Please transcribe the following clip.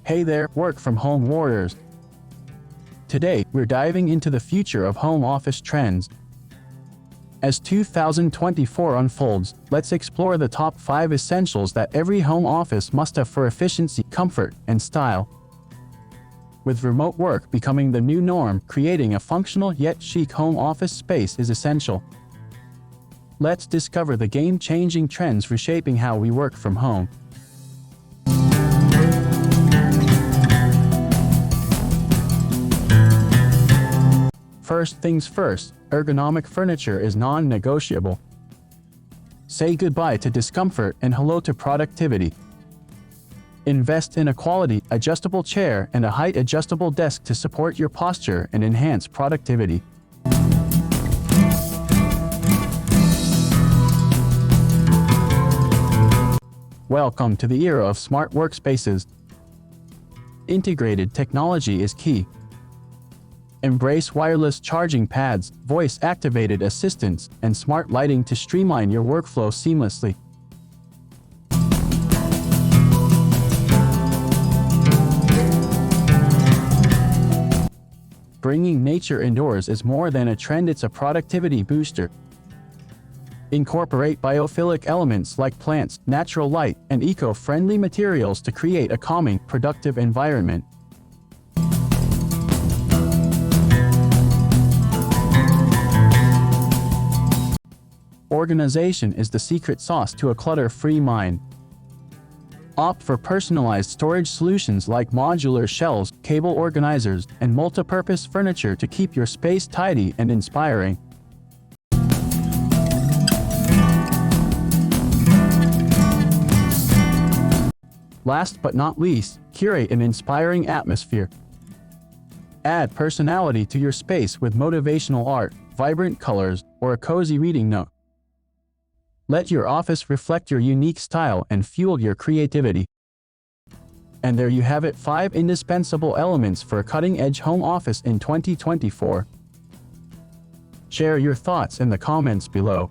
Hey there, work from home warriors. Today, we're diving into the future of home office trends. As 2024 unfolds, let's explore the top 5 essentials that every home office must have for efficiency, comfort, and style. With remote work becoming the new norm, creating a functional yet chic home office space is essential. Let's discover the game-changing trends reshaping how we work from home. First things first, ergonomic furniture is non-negotiable. Say goodbye to discomfort and hello to productivity. Invest in a quality, adjustable chair and a height-adjustable desk to support your posture and enhance productivity. Welcome to the era of smart workspaces. Integrated technology is key. Embrace wireless charging pads, voice-activated assistants, and smart lighting to streamline your workflow seamlessly. Bringing nature indoors is more than a trend, it's a productivity booster. Incorporate biophilic elements like plants, natural light, and eco-friendly materials to create a calming, productive environment. Organization is the secret sauce to a clutter-free mind. Opt for personalized storage solutions like modular shelves, cable organizers, and multi-purpose furniture to keep your space tidy and inspiring. Last but not least, curate an inspiring atmosphere. Add personality to your space with motivational art, vibrant colors, or a cozy reading nook. Let your office reflect your unique style and fuel your creativity. And there you have it, 5 indispensable elements for a cutting-edge home office in 2024. Share your thoughts in the comments below.